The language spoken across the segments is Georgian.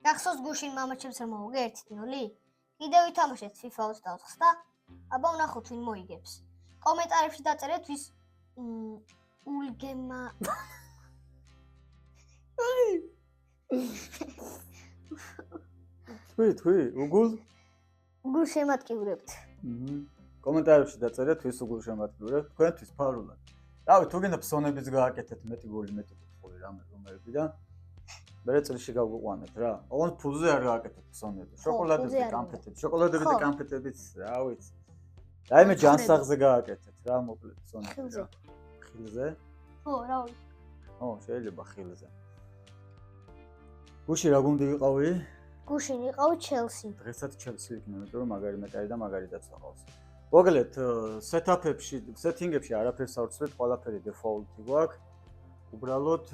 გახსოვს გუშინ მამაჩემს რომ მოვუგე 1-0? კიდევ ვითამაშეთ FIFA 24-ს და აბა ვნახოთ ვინ მოიგებს. კომენტარებში დაწერეთ ვის ულგემა თქვი, უგულ? უგულ შემატკივრებთ. კომენტარებში დაწერეთ ვის უგულ შემატკივრებთ, თქვენთვის ფარულად. რავი, თუ გინდა ფსონებიც გააკეთეთ მეტი გოლი, მეტი კუთხური რამე რომლებიც და მერე წრეში გავუყვანეთ რა. ოღონდ ფულზე არ გააკეთეთ ფსონები. შოკოლადები და კამფეტებიც, რა ვიცი. რაიმე ჯანსაღზე გააკეთეთ რა, მოკლედ ფსონები რა. ხილზე? ხო, რა ვიცი. ო, შეიძლება ხილზე. გუში რა გუნდი ვიყავი? გუშინ იყავ ჩელსი. დღესაც ჩელსი იქნება, იმიტომ რომ მაგარი მეტარი და მაგარი დაწვავავს. მოგლეთ სეტაპებში, სეტინგებში არაფერს არ ვცვლით, ყველაფერი დეფოლტი გვაქვს. უბრალოდ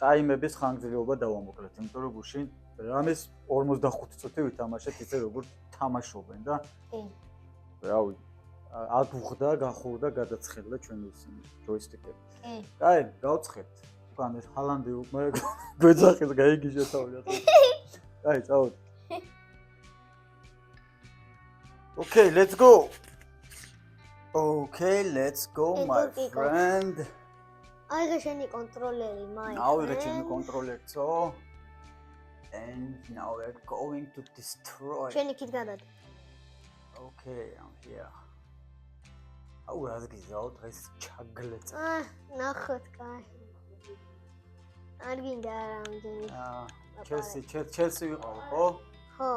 ტაიმების ხანგრძლივობა დავამოკლეთ, იმიტომ რომ გუშინ რამეს 45 წუთი ვითამაშეთ ისე როგორც თამაშობენ და რავი, ადუღდა, გახურდა, გადაცხელდა ჩვენი ჯოისტიკები. კაი, გავცხებთ. უკან ეს ჰალანდი უკვე გვეძახის გაიგიჟა თავი. კაი, წავედი. Okay, let's go. Okay, let's go, my friend. აიღე შენი კონტროლერი, my. აიღე შენი კონტროლერი, so and now we're going to destroy. შენი კიდ გადადი. Okay, I'm here. აუ რას გიზავ დღეს ჩაგლეც. ნახოთ, კაი. არ გინდა რამდენი. Chelsea ვიყავ, ხო? ხო.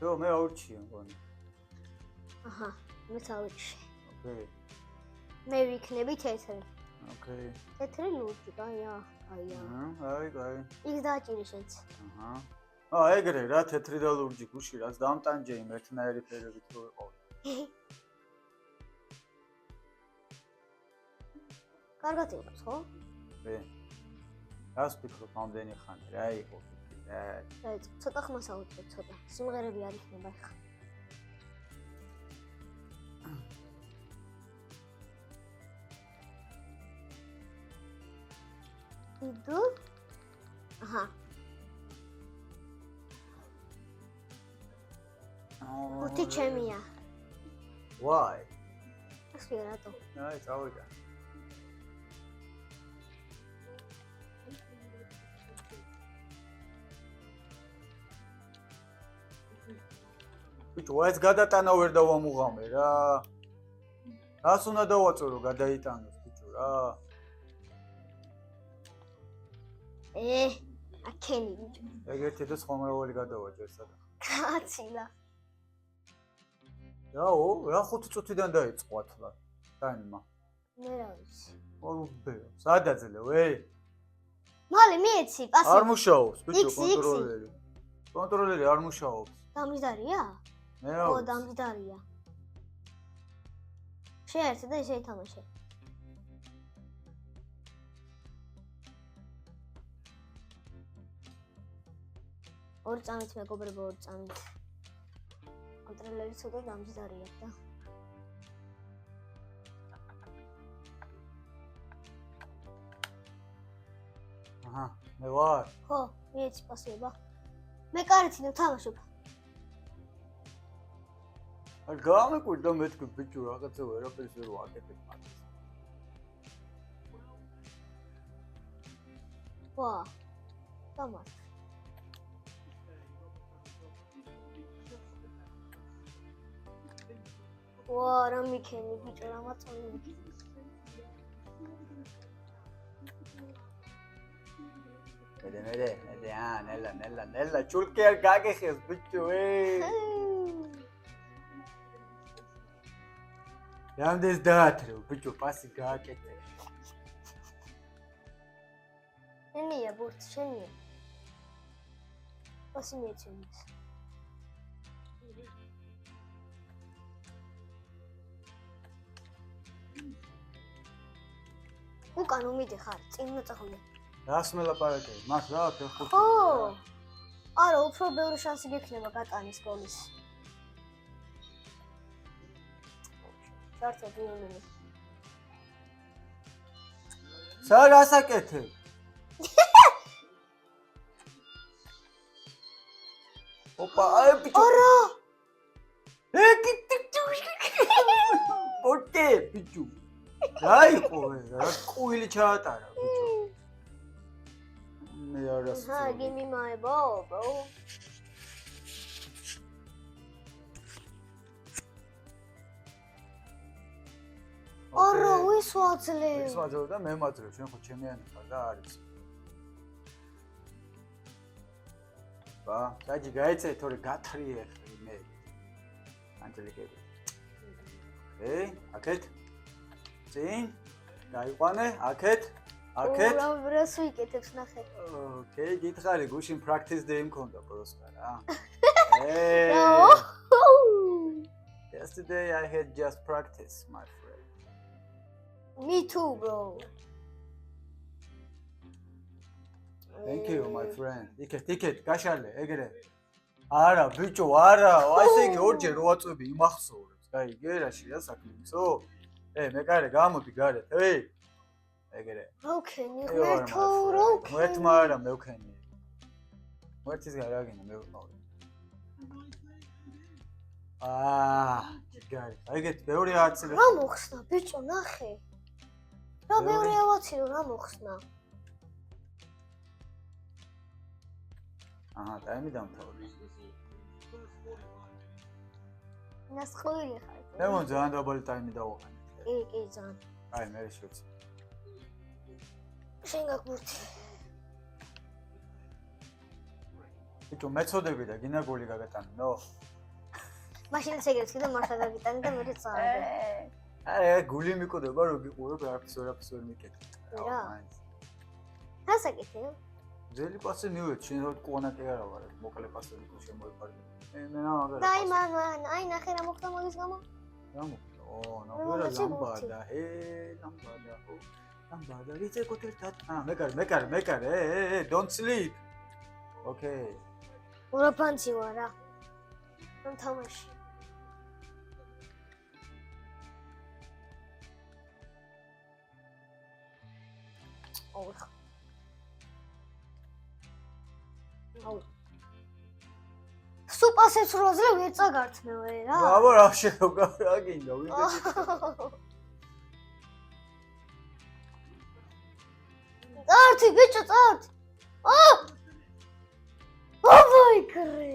თო მე აურჩი მგონი. აჰა, მეც აურჩი. Okay. მე ვიქნები თეთრი. Okay. თეთრი ლურჯი, კაია. კაი. იქ დააჭირი შენც. აჰა. ეგრე რა თეთრი და ლურჯი გუში რაც დამტანჯე იმ ერთნაირი ფერებით რო ვიყავ. კარგად იყოს, ხო? რას ვფიქრობ ამდენი ხანი რა იყო? ცოტა ხმას აუწყებ, ცოტა. სიმღერები არ იქნება ხა. იდუ? აჰა. უთი ჩემია. Why? ასე რატო? აი, წავიდა. ბიჭო, ეს გადატანა ვერ დავამუღამე რა. რას უნდა დავაწერო გადაიტანოს ბიჭო რა. აკენი ბიჭო. ეგეთი და სხვა მრავალი გადავაჭერ სადა. კაცილა. რაო, რა 5 წუთიდან დაიწყო ათლა. ტაიმა. მე რა ვიცი. ორბე. სადაძლე ვე? მალე მიეცი, პასი. არ მუშაობს ბიჭო კონტროლერი. კონტროლერი არ მუშაობს. დამჯდარია? მე რა. ო, დამჯდარია. შეერთე და ისე ითამაშე. ორი წამით მეგობრებო, ორი წამით. კონტროლერი ცოტა დამჯდარია და. აჰა, მე ვარ. ხო, მიეცი პასიება. მე კარეთინო თამაშობ. არ გამეკვირდა მეთქი ბიჭო რაღაცა ვერაფერს ვერ ვაკეთებ მაგას. ვა. დამარ. ვა, რა მიქენი ბიჭო, რა მაწონი. მერე, ნელა, ჩულკი არ გაგეხეს ბიჭო, რამდენს დაათრევ, ბიჭო, პასი გააკეთე. შენია, ბურთი, შენია. პასი მიეცემს. უკან უმიდიხარ, წინ მოწახული. რას მელაპარაკე? მას რა ფეხბურთი? ხო. არა, უფრო ბევრი შანსი გექნება გატანის გოლის. შარტო ბიუმენი. სა გასაკეთე? ოპა, აი ბიჭო. არა. ოკე, ბიჭო. რაიყო, რა ყუილი ჩაატარა, ბიჭო. მე არას. Give me my ball, bro. არა, ის ვაძლევ. ის ვაძლევ და მე მაძლევ, შენ ხო ჩემიანი ხარ და არის. ბა, დაიჯი გაიწე, თორე გათრიე მე. ანჯელიკები. აქეთ. წინ. გაიყვანე, აქეთ. აქეთ. რას ვიკეთებს ნახე. ოკეი, გითხარი, გუშინ practice day მქონდა პროსკა რა. Yesterday I had just practice, my friend. Me too, bro. Thank you, my friend. Ticket, გაშალე, ეგრე. არა, ბიჭო, არა, ასე იგი ორჯერ როაწვევი იმახსოვრებს. აი, გერაშია საქმე, იცო? მეკარე, გამოდი გარეთ, ეგრე. როქენი, ღმერთო, როქენი. ღმერთმა არა, მე ვქენი. ღმერთის გარაგინა, მე ვყავი. გარი, აიგეთ, ბევრი აცილე. რა მოხსნა, ბიჭო, ნახე. რა ბევრი ავაცილო, რა მოხსნა. ტაიმი დამთავრდა. ნასხლული ხარ. მე მომ ძალიან დაბალი ტაიმი დავაყენე. კი, ძალიან. აი, მე შევცი. შენ გაგურთი. ბიჭო, მეწოდები და გინა გოლი გაგატანო. მაშინ შეგეცი და მართა გაგიტანი და მე წავედი. აი, გული მიყოდება, რომ გიყურებ არაფერს ვერ მიკეთებ. რა? რა საკითხია? ძელი პასი მივეც, შენ რო კონაკი არა ვარ, მოკლე პასები შემოიფარგე. მე რა და აი მან, აი ნახე რა მოხდა მაგის გამო? რა მოხდა? ნახე რა ლამბადა, ლამბადა, ლამბადა, ვიცე კოთერთან. მეკარე, don't sleep. Okay. ორა ფანცი ვარ რა. რომ თამაში. სუპასებს როზე ვერ წაგართმევე რა. აბა რა შეოგა რა გინდა ვინდა. წართი ბიჭო წართ. აბაი კრე.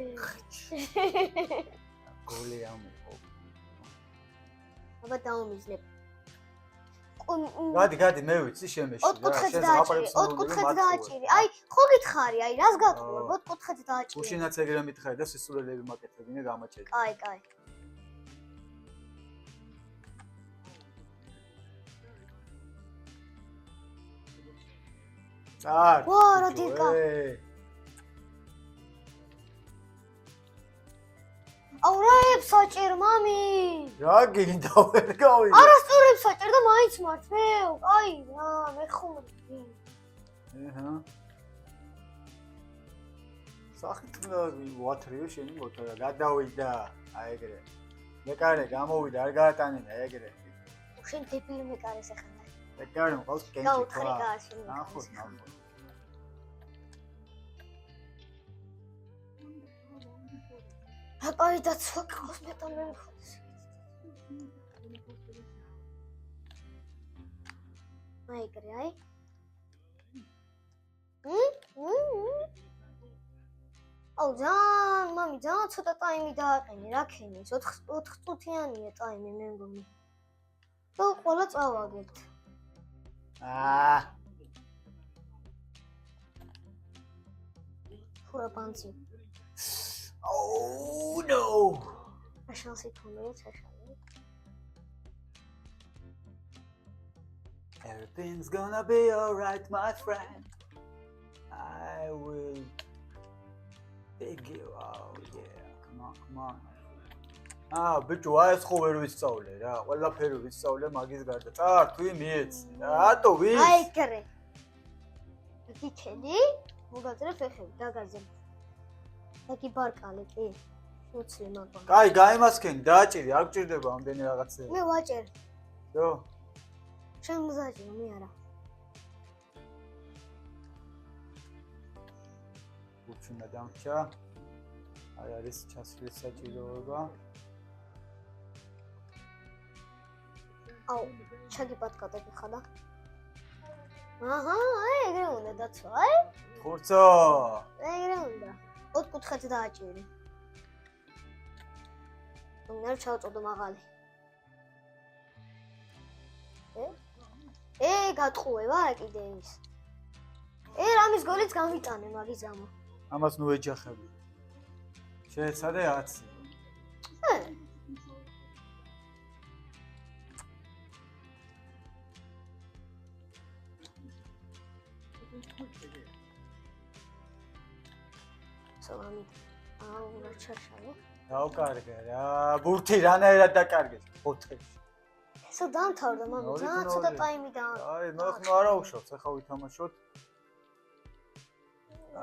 გოლი ამო. აბა დაუმიზნებ. გადი მე ვიცი შემეში რა. 4-4-ით დააჭირი. აი, ხო გითხარი, აი, რას გათხოვებ? 4-4-ით დააჭირი. უშინაც ეგრე მითხარი და სისულელები მაკეთებინე გამაჭერი. კაი. წარ. ვა, რა დირკა. აუ რა ებს საჭერ მამი. რა გინდა ვერ გავიგე. არასწორებს საჭერ და მაინც მართვევ. აი რა, მე ხუმრდი. სახტნა ვათრიო შენი მოთორა გადავიდა. აი ეგრე. მეკარე გამოვიდა, არ გაატანინა ეგრე. შენ დეპილი მეკარეს ახლა. მეკარე მყავს კენჭი. გაუთხარი გააშენ. ნახოთ. აი დაცვა ყავს მეტალ მე ხოს. აი ეგრე აი. აუ ძალიან, მამი ძალიან ცოტა ტაიმი დააყენე, რა ქენის? 4 წუთიანია ტაიმი მე მგონი. და ყველა წავაგებთ. ხურა პანცი. Oh no! შანსი თუნდაც შეშალე. Everything's gonna be alright, my friend. I will take you out. Yeah, come on. ბიჭო, აი ეს ხო ვერ ვისწავლე რა. ყველაფერი ვისწავლე მაგის გარდა. წარ, თუ მიეცი. რატო ვის? აი კრე. გიქედი? მოგაძრე ფეხები, დაგაძრე. აკი ბარკალი კი. უცლი მაგა. კაი, გაიმასქენი, დააჭირი, არ გჭირდება ამდენი რაღაცები. მე ვაჭერ. ხო? შენ მზაჭირო, მე არა. უჩინა დამჭა. აი არის ჩასვლის საჭიროება. აუ, ჩაგიპატკატები ხადა. აჰა, ეგრე უნდა დაცვა, ხურცო. ეგრე უნდა. ოთხკუთხედ დააჭირი. უნდა ჩავწოდო მაღალი. გატყუება რა კიდე ის. რამის გოლიც გამიტანე მაგის გამო. ამას ნუ ეჯახები. შეეცადე 10. სალამი. რა ჩაშალო? დავკარგე რა. ბურთი რანაირად დაკარგეს ოთებში. ესა დამთავრდა მამი, ძალიან ცოტა ტაიმი და აი, მე ხომ არა უშავს, ახლა ვითამაშოთ.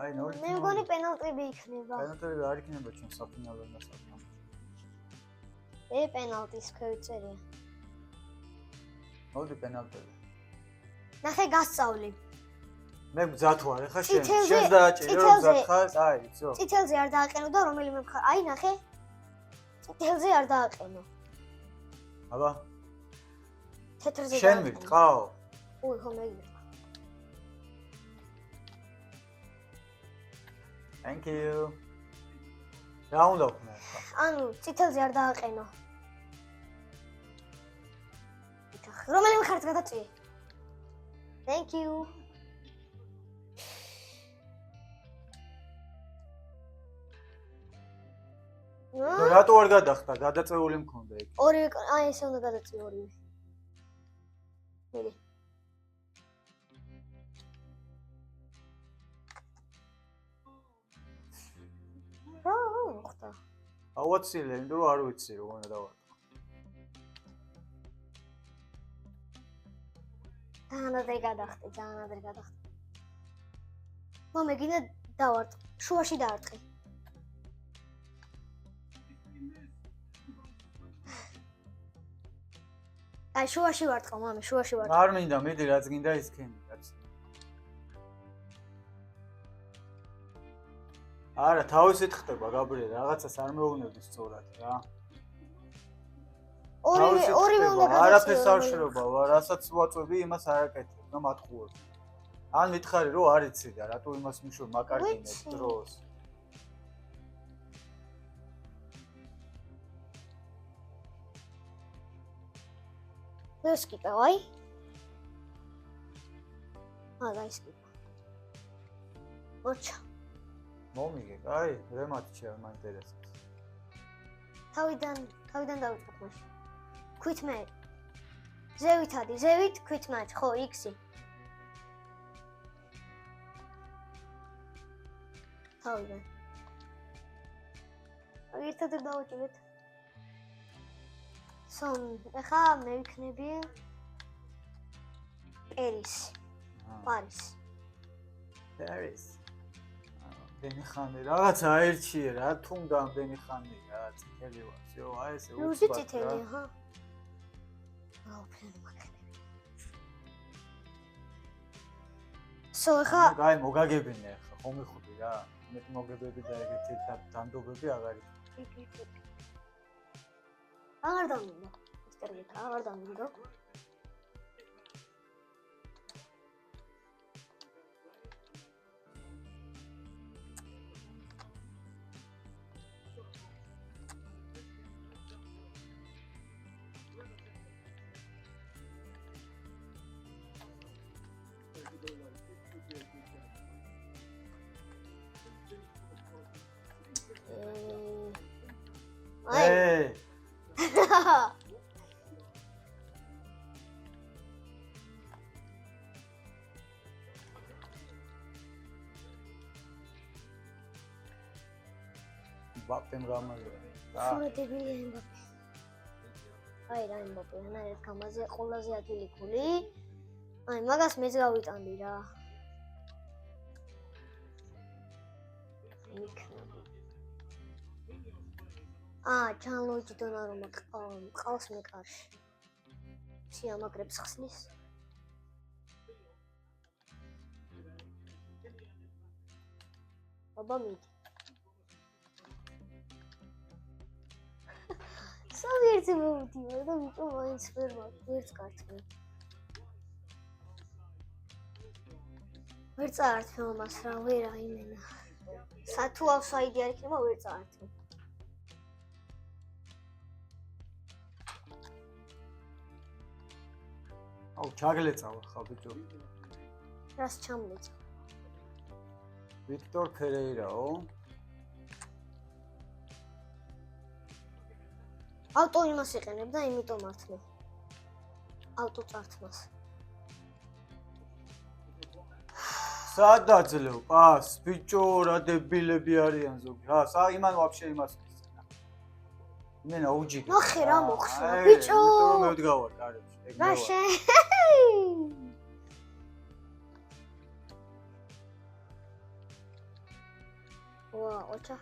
აი, 0. მე მგონი პენალტები იქნება. პენალტები არ იქნება ჩვენ საფინალო მასთან. პენალტის ქვევიწერია. მოდი პენალტები. ნახე გასწავლი. მე გძათ ვარ, ახლა შენს დააჭირო რომ გძათ ხარ, აი, იცო. წითელზე არ დააყენო და რომელიმე მხარე, აი ნახე. წითელზე არ დააყენო. აბა. თეთრზე შენ მიყავ. უი, ხო მეგიბრა. Thank you. რა უნდა ვქნა ახლა? ანუ წითელზე არ დააყენო. რომელიმე მხარეც გადაწიე. Thank you. რატო არ გადახტა? გადაწეული მქონდა იქ. ორივე, აი ესე უნდა გადაწიე ორივე. მიდი. რა ხდა? აუცილებელი, იმიტომ რომ არ ვიცი როგორ უნდა დავარტყო. ძალიან ადრე გადახტე, ძალიან ადრე გადახტე. მეგინე დავარტყ, შუაში დაარტყი. აი შუაში ვარტყო, მამი, შუაში ვარტყო. არ მინდა, მიდი რაც გინდა ის ქენი, რაც. არა, თავისით ხდება, გაბრიელ, რაღაცას არ მეუბნები სწორად რა. ორივე უნდა გადაწიო. არაფერს არ შრობა, რასაც ვაწვევი, იმას არ აკეთებ, რომ ატყუებ. ან მითხარი რომ არ იცი და რატო იმას მიშურ მაკარგინებ დროს. ვესკიპე, აი. გაისკიპე. მოჩა. მომიგე, აი, რემატჩი არ მაინტერესებს. თავიდან დავიწყებ მაშინ. ქვით მე. ზევით ადი, ზევით ქვით მატჩ, ხო, X-ი. თავიდან. აი, ერთად დავაჭირეთ. ეხლა მე ვიქნები პარის. ბენიხანი რაღაცა აერჩიე რა, თუნდა ბენიხანი რა, წითელი ვარ, всё, აი ესე უცბად. ნუ წითელი, ჰა. აუ, ფენ მაგნები. ეხლა აი, მოგაგებინე ახლა, ხომ მიხუდი რა. მე მოგებები და ეგეთი დანდობები აღარ იქ. აღარ დამინდა. ისტერგეთ, აღარ დამინდა. Hey. Batem გამარჯვება. სურათებია ემბაპე. აი რა ემბაპე, ერთ გამაზე ყველაზე ადვილი გოლი. აი მაგას მეც გავიტანდი რა. ჯანლუიჯი დონარუმა ყავს მე კარში. სიამაგრებს ხსნის. აბა მიდი. სამი ერთი მოვიდივარ და ვიტო მაინც ვერ მაქვს ერთ კარტს. ვერ წაართმევ მას რა, ვერ აიმენა. თუ ავსაიდი არ იქნება, ვერ წაართმევ. აუ, ჩაგლეწავა ხა ბიჭო. რას ჩამლეწა? ვიქტორ ფერეირაო. ავტო იმას იყენებ და იმიტომ ართმევ. ავტო წართმას. სადაძლევ პას, ბიჭო, რა დებილები არიან ზოგი. იმან ვაფშე იმას მისცენა. იმენა უჯიგე. ნახე რა მოხსნა, ბიჭო. იმიტომ რომ მე ვდგავარ კარებში. რა შე? ვა, ოჩა.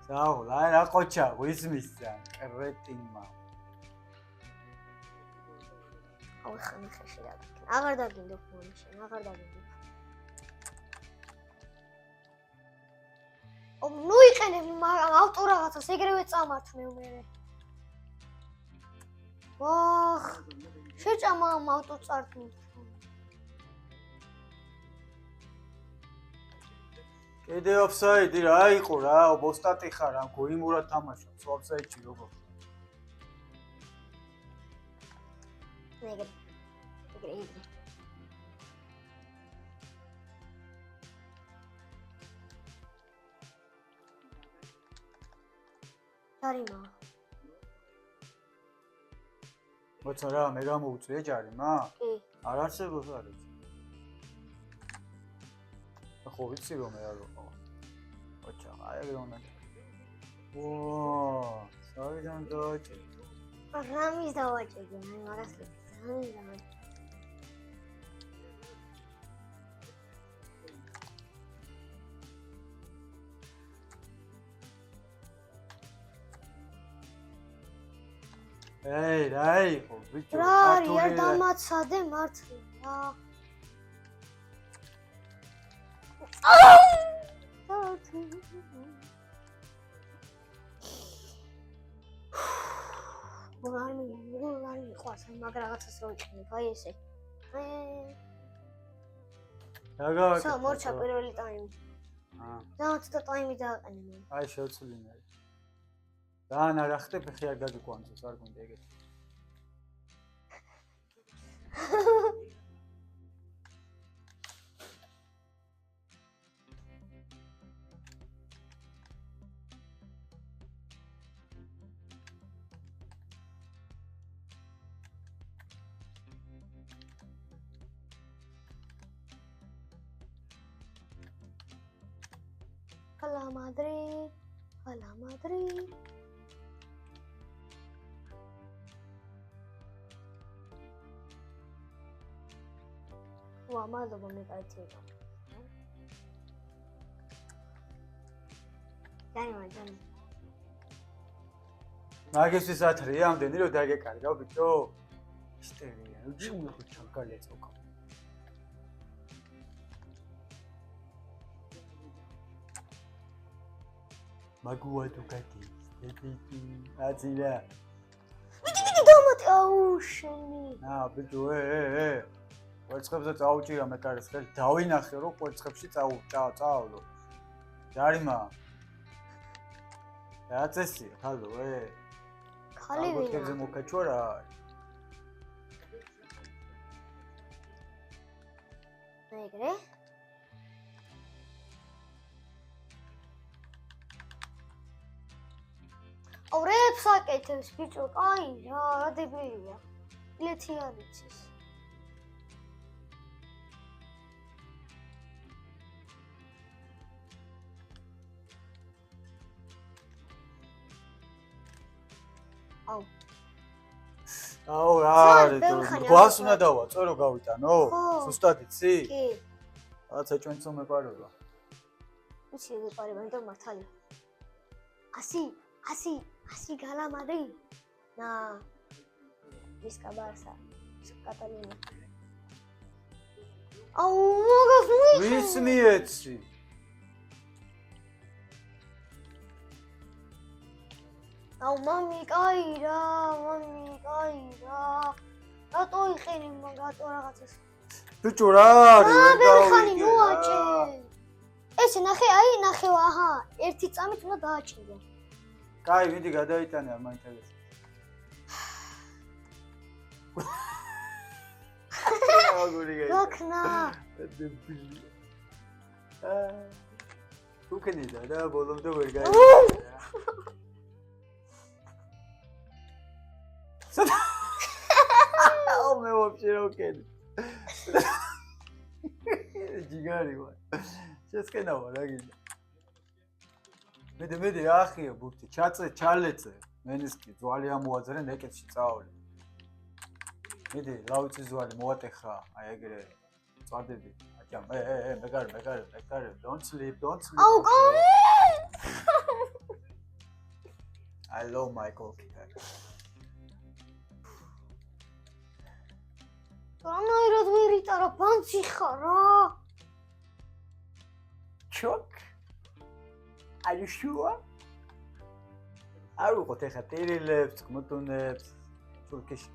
საულ, აი რა ყოჩა, ვისმისცა, კრეტინმა. აუ ხანი ხეში რა. აღარ დაგინდო ფონი შენ, აღარ დაგინდო. ნუ იყენებ ავტო რაღაცას, ეგრევე წამართმევ მე. ვახ, შეჭამა ამ ავტო წართმევ. კიდე ოფსაიდი რა იყო რა, ობოსტატი ხარ, ამ გოიმურად თამაშობს, ოფსაიდში როგორ. ეგრე. ჯარიმა. მოცა რა, მე გამოვწვიე ჯარიმა? კი. არ არსებობს არის. ხო ვიცი რომ მე არ ვიყო. ოჩა, აი ეგრე უნდა. ვაა, საიდან დავაჭერი. რამის დავაჭერი, აი მაგას რამის დავაჭერი. ეი, რა იყო, ბიჭო? რა არის, არ დამაცადე მართლა რა. არ მიყვარს, მაგ რაღაცას რო ვიყენებ, აი ესე. რა გავაკეთე? მორჩა პირველი ტაიმი. და ტაიმი დააყენე. აი შევცვლინე. ძალიან არ ახტებ, ხე არ გაგიკვანძოს, არ გონდა ეგეთი. Hola Madrid, hola Madrid. მადლობა მე კაცია. ჯანი. მაგისთვის ათრია ამდენი რომ დაგეკარგავ ბიჭო. ისტერია, უჩუმი ხო ჩაგალეწოქა. მაგუა თუ გადი, დებიტი, აძილა. მიდი დამატე აუშენი. ბიჭო, კვერცხებზე წაუჭირა მე კარის ხელი, დავინახე რომ კვერცხებში წაავლო. ჯარიმა. რა წესი, ხალო, ხალი ვინა. აგოთებზე მოკაჩვა რა არის? ეგრე? ორებს აკეთებს ბიჭო, აი რა დებილია. ილეთი არ იცის. აუ რა არის თუ გვას უნდა დავაწო რომ გავიტანო? ზუსტად იცი? კი. რაღაცა ჩვენც უმეყარება. იცი მეყარება, იმიტომ მართალია. 100 გალამარი. ნა. ის კაბარსა. კატალინა. აუ მაგას ვის მიეცი? აუ მამი, კაი რა, მამი, კაი რა. რატო იყენი მაგ რატო რაღაცას? ბიჭო რა არის? ვერ ხანი გავიგე. მოაჭე. ესე ნახე, აი ნახე, აჰა, ერთი წამით უნდა დააჭირო. კაი, მიდი გადაიტანე არ მაინტერესებს. აგური გაი. გაქნა. დებილი. თუ ქნიდა რა ბოლომდე ვერ გაიგე. აუ მე ვაფშე რა ვქენი. ჯიგარი ვარ. შესკენავა რა გინდა. მედი ახია ბურთი, ჩალეწე. მენისკი ძვალი ამოაძრე ნეკეთში წავალი. მიდი, ლავიწი ზვალი მოატეხა, აი ეგრე წვადები. აჭამ, მეგარე, don't sleep. აუ კაი! I love my goalkeeper. რანაირად ვერ იტარა ბანცი ხარ რა. Chok. Are you sure? არ ვიყოთ ეხა ტირილებს, გმოტუნებს, თურქეში.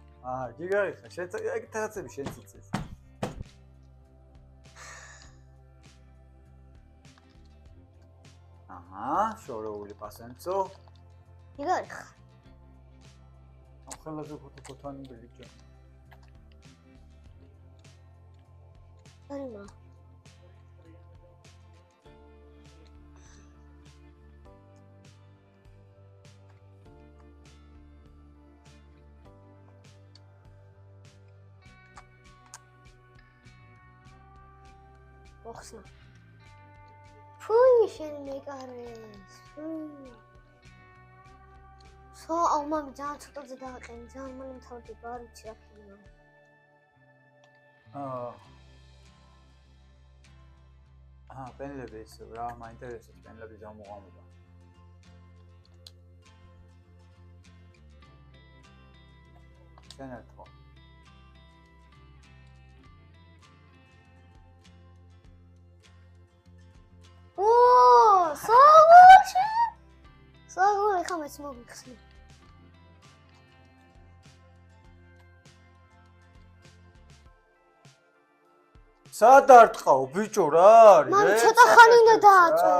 ჯიგარი ხარ, შენ ეგ თაცები შენ ციცეს. შორეული პასენცო. ჯიგარი ხარ. ხელაზე ფოტოთანი ბიჭო. არიმა. ოხსნა. ფუი შენ მეკარეს. ფუი. აუ მამი ძალიან ცოტაზე დააყენი, ძალიან მალე მთავრდება, არ ვიცი რა ქნა. პენლები ისე რა მაინტერესებს პენლების გამოყენება. შენ ერთხო. საგოჩი ხა მეც მოგიხსნი. სადარტყაო ბიჭო რა არის? მან ცოტა ხანი უნდა დააწვე.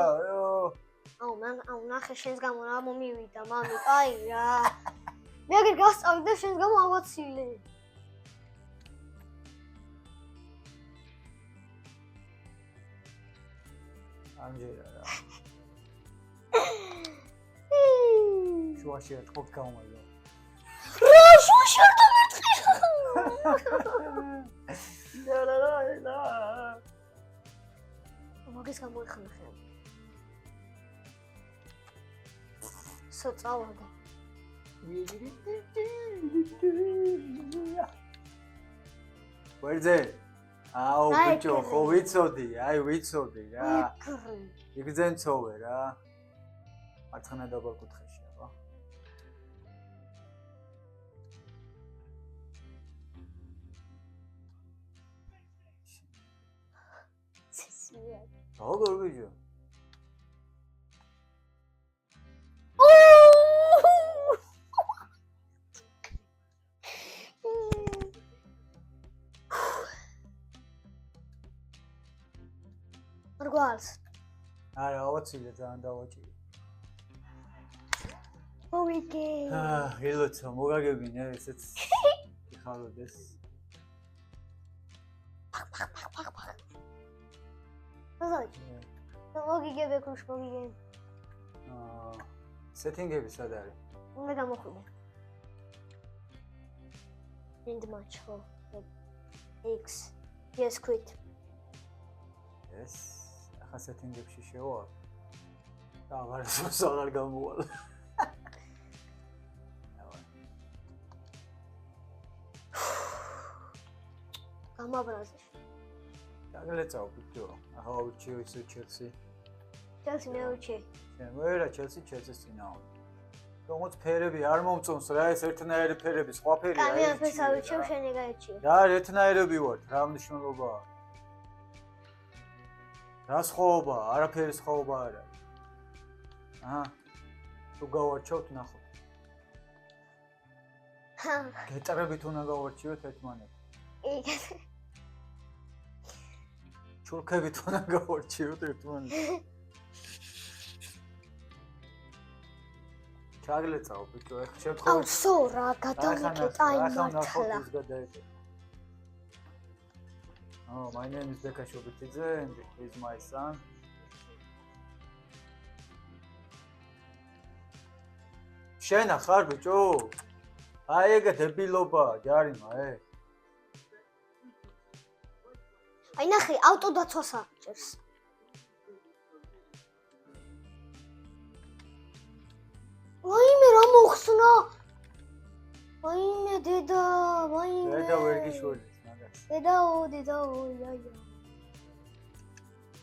აუ ნახე შენს გამო რა მომივიდა მამი, კაი რა. მე აგერ გასწავლი და შენს გამო ავაცილე. ამჯერა რა. შუაში ერთხელ გამომაიო. რა შუაში არ დამერტყი. და. მაგის გამოიხნა ხე. საწავადა. ვერძე. აუ ბიჭო, ხო ვიცოდი რა. იგზენ ცოვე რა. მარცხენა დაბალკუთხეში აბა. როგორ ბიჭო? რგვალს. არა, ავაცილე ძალიან დავაჭირო. მოვიგე. ელოცა მოგაგებინე ესეც ხალოდეს. აზაჭი. მოგიგებ ეკრუშ მოგიგე. სეტინგები სად არის? მე გამოხვიდე. end match ხო. X. Yes quit. ეს ახლა სეტინგებში შევა. და აღარ გამოვალ. გამაბრაზე. დაგლეწავ ბიჭო. ახლა უჩიო ისე ჩელსი. ჩელსი მე უჩი. შენ ვერა ჩელსის წინაო. თუმცა ფერები არ მომწონს რა ეს ერთნაირი ფერები, სხვა ფერია. კამი ამას ავიჩევ შენ ეგაიჩი. რა ერთნაირები ვართ, რა მნიშვნელობაა? რა სხვაობაა? არაფერი სხვაობა არ არის. თუ გავარჩევთ ნახოთ. გეტრებით უნდა გავარჩიოთ ერთმანეთს. კი. ჩურქებით უნდა გავარჩიოთ ერთმანეთს. ჩაგლეწაო ბიჭო, ეხლა აუ, შემთხვევით. სო რა, გადავიქე ტაიმათლა. Oh, my name is Beka Shobitidze and he is my son. შენ ახარ ბიჭო? აი ეგ დებილობა, ჯარიმა, აი ნახე, ავტოდაცვას აღჭერს. ვაიმე რა მოხსნა? ვაიმე დედა, ვაიმე. დედა ვერ გიშველის მაგას. დედაო, იაია.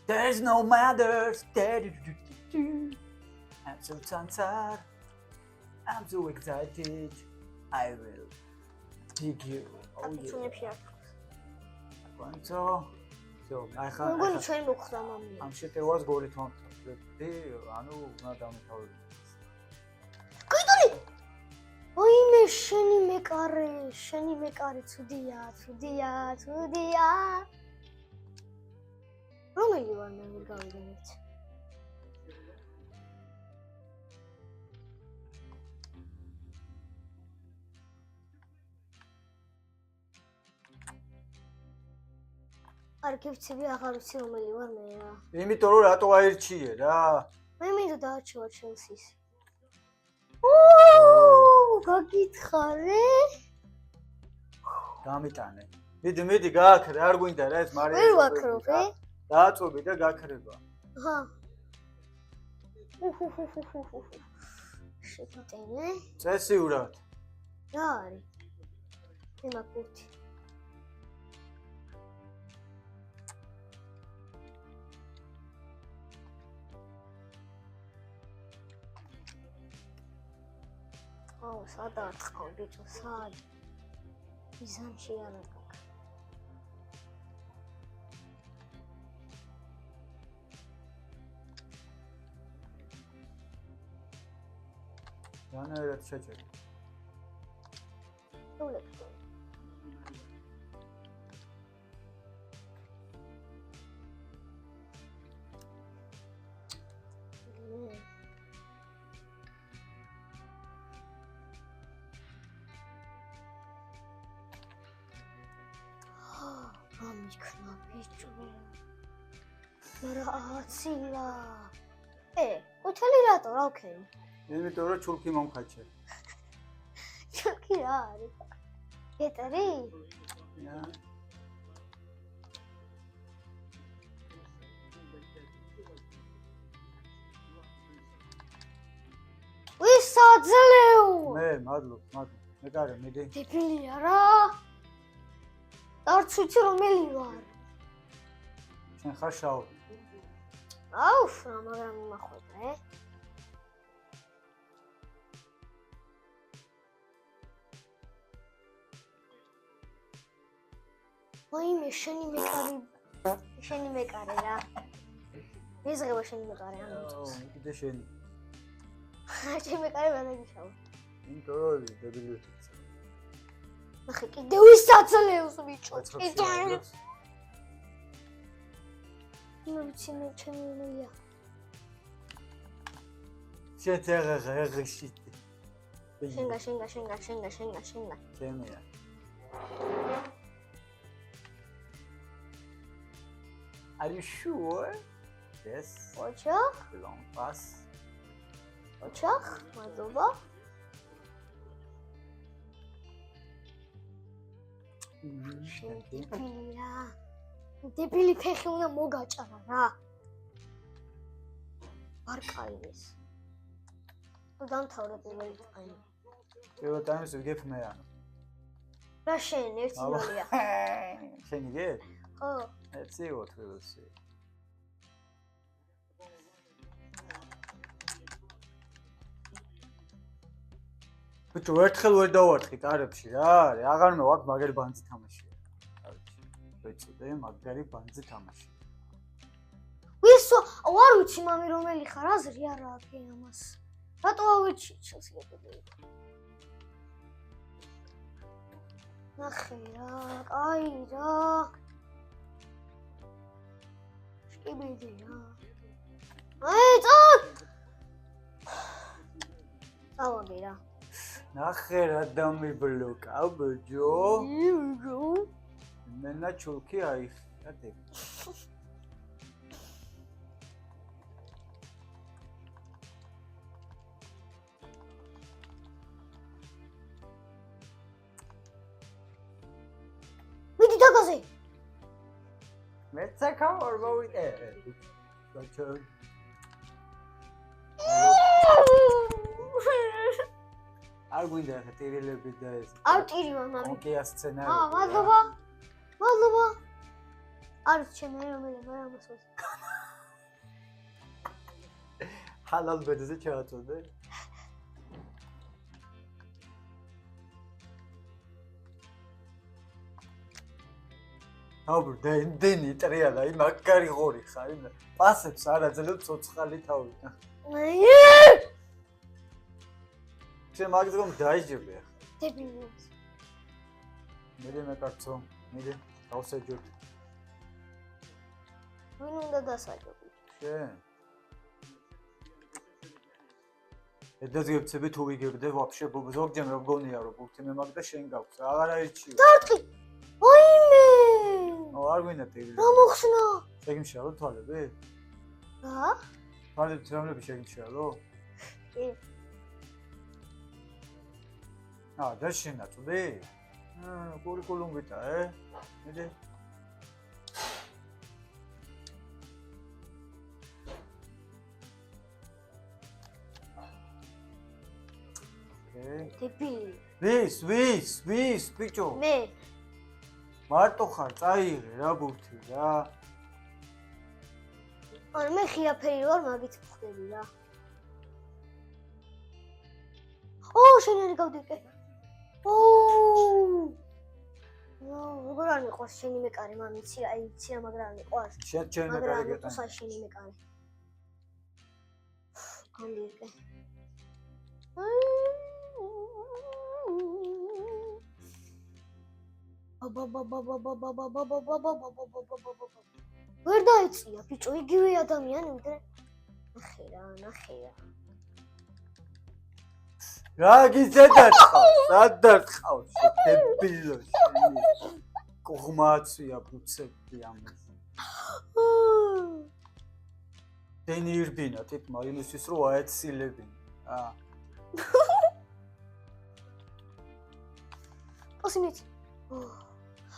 There's no mothers. I'm so tired. I'm so excited. I will take you. Oh yeah. Quanto? So, I have. მოგონი ჩვენ მოხდა მამია. ამ შეტევას გოლით მომწევდი, ანუ უნდა დამთავრდე. კაიტონი! ვაიმე შენი მეკარე, ცუდია. რომელი ვარ მე ვერ გავიგებთ. არ გიფცები აღარ ვიცი რომელი ვარ მე რა. იმიტომ რომ რატო აირჩიე რა? მე მინდა დაარჩიო ჩელსის. ოუ, გაგითხარე? გამიტანე. მიდი გააქრე, არ გვინდა რა ეს მარია. ვერ ვაქრობ, დააწვევი და გაქრება. აჰა. შეგიტენე? წესიურად. რა არის? ემაკურთი. აუ, სადაა წყალ ბიჭო, სად? მიზანში არა გაკ. რანაირად შეჭერი. დულებს. ამიქნა ბიჭო. რაცია? ყუთელი რატო რა ვქენი? იმიტომ რომ ჩურქი მომხაჩე. ჩურქი რა არის? გეტერი? Ja. ვისაძლეო? მე მადლობ. მეკარე, მიდი. დებილია რა? არც ვიცი რომელი ვარ. შენ ხარ შავი. აუ, მაგრამ იმახვედა, ვაიმე, შენი მეკარე რა. მეზღება შენი მეკარე ამ დროს. კიდე შენი. შენი მეკარე ვანაგიშავა. იმიტომ რომ დებილი. ნახე, კიდე ვისაძლეოს ბიჭო. კიდე. მოცი მე ჩემია. შეძაღაღაღში. შენგა. ჩემია. Are you sure? Yes. ოჩახ? Long pass. ოჩახ? მადლობა. დებილია. დებილი ფეხი უნდა მოგაჭარა რა. არ კაიდეს. დამთავრე პირველი ტაიმი. პირველ ტაიმს ვიგებ მე ანუ. რა შენ 1-0-ია. შენ იგებ? ხო. Let's see what we will see. ბიჭო, ერთხელ ვერ დავართხი კარებში რა არის? აღარ მოვაკ მაგარი ბანძი თამაშია. ვეწოდე მაგარი ბანძი თამაში. ვისო, არ ვიცი მამი რომელი ხარ, აზრი არ აქვს ამას. რატო ავეჩი შეიძლება. ნახე რა, კაი რა. შკიბიდი რა. აი, წავ! წავადი რა. ნახე რა დამიბლოკა ბიჭო. იუგო. მენა ჩულკი აიხია დე. მიდი დაგაზე. მეცა ხარ მოვიდე. ბიჭო. არ გვინდა ხა ტირილები და ეს. არ ტირი მამამი. ოკეა სცენარი. მადლობა. მადლობა. არის ჩემი რომელი მარამოსოს. ჰალალ ბედზე ჩააწოდე. აუბრ დენი ტრიალა იმ მაგარი ღორი ხარ იმ პასებს არ აძლევ ცოცხალი თავი. შენ მაგზომ დაიჯები ახლა. დებილი. მე მეკარცო, მე დავსაჯოთ. ვინ უნდა დასაჯობი? შენ. ედაზგებცები თუ ვიგებდე ვაფშე ზოგჯერ მე მგონია რომ ბურთი მე მაგ და შენ გაქვს. აღარ არიჩი. დარტყი. ოიმე. არ გვინდა ტირი. რა მოხსნა? შეგიმშალო თვალები? რა? თვალები ძრამლები შეგიმშალო? კი. და შენაწვდი? კურიკულუმით მე დებილი. ვის ბიჭო? მე. მარტო ხარ, წაიღე რა ბურთი რა. ან მე ხიაფერი ვარ, მაგით ვხვდები რა. შენ არ გავდიკე. როგორ არ მიყვარს შენი მეკარე, მამიცი, აი იცი რა, მაგრამ არ მიყვარს. შენ მეკარე გეტან. მაგრამ შენი მეკარე. გავდიკე. ვერ დაიწია ბიჭო, იგივე ადამიანი ვიდრე. ნახე რა. რა გიზედაწყავს? სადარწყავს დებილო შენი. კოღმაცია ბუცები ამას. დენი ირბინა თითმა იმისთვის რომ აეცილებინა. პოსიმით.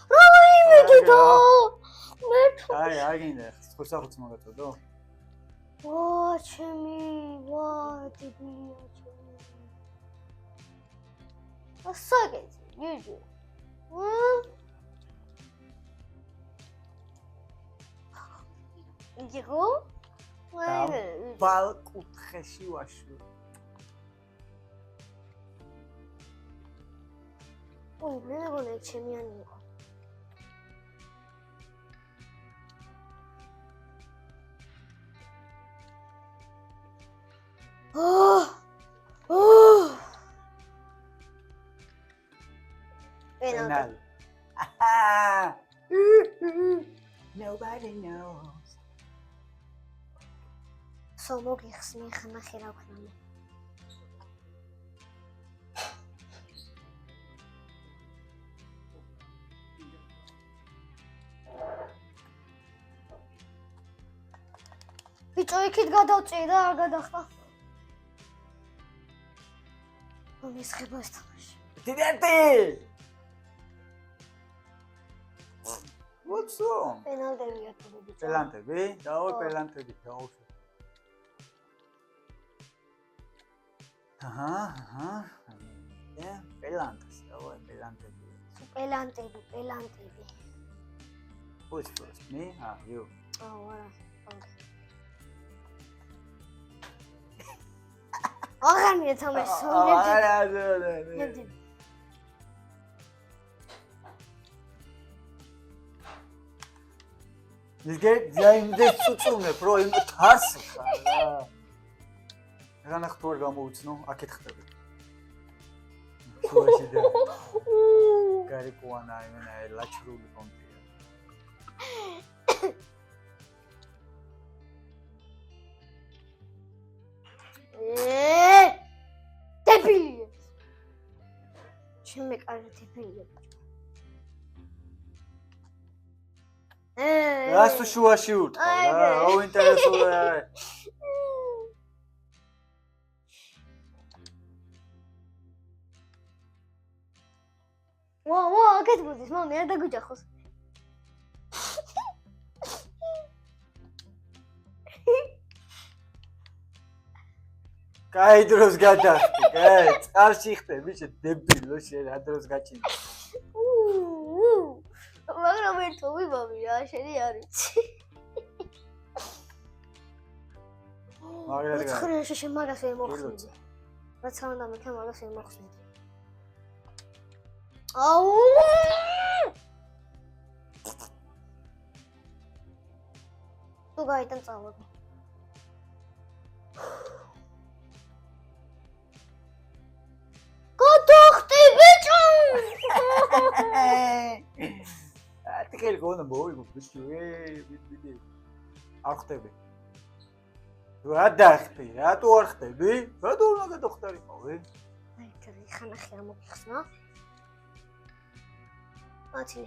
რა იმედი და მე აგინდა ხსახუც მაგათოდო. ჩემი, დებილია ჩემი. ასაგეთი, გიჟი. იგო? ბალკუთხეში ვაშო. მე მეგონა ჩემიანი იყო. Penal. Nobody knows. მოგიხსნი ხნახი რა ვქნა. ბიჭო, იქით გადავწიე და არ გადახტა. მისხება ეს თამაში. Tidenti! What's wrong? პენალტებია თუ ბიჭო. პელანტები? დაო პელანტები დაუშვე. აჰა. პელანტას, დაო პელანტები. პელანტები. Who's first? Me? You. არა. აღარ მიეთამაშე სოლები. არა. ისგე ძაიმდე წუწუნე პრო იმ თასი ხარა. რანახ თუ არ გამოუცნო, აქეთ ხტები. შუაში და მაგარი კუანა იმენა ლაჩრული კონტია. დებილი. ჩემი კარგი დებილია. რას თუ შუაში ურტყავ რა? აუ ინტერესულია. ვა, აქეთ მოდის, მამი, არ დაგუჯახოს. კაი დროს გადახდი, კაი, წყალში ხდე, ბიჭო, დებილო შენ რა დროს გაჩინე. მაგრამ ერთო ვიმამი რა, შენი არ ვიცი. მაგრამ ცხრილში შენ მაგას ვერ მოხსნიდი. რაც არ უნდა მექე მაგას ვერ მოხსნიდი. აუ! თუ გაიტან წავოდი. გადახტი ბიჭო! ატიკელი გონა მოვიგო ბიჭო, ბიჭო. არ ხტები. რა დახტი? რატო არ ხტები? რატო არ მაგა დოქტორიყავი? აი, კარი ხანახი არ მოგიხსნა. ათი.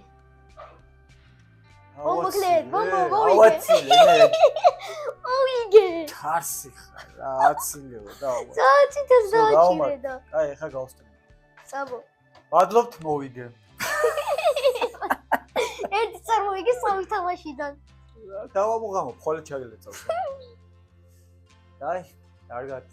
მოკლედ, მოვიგე. ავაცილე. მოვიგე. ხარსი ხარ რა, აცილეო და ავა. საათიდან დააჭირე. აი, ეხა გავსწრებ. საბო. მადლობთ მოვიგე. ერთი წარმოვიგე სამი თამაშიდან. დავამოღამო, ხოლე ჩაგელეცავ. აი, კარგად.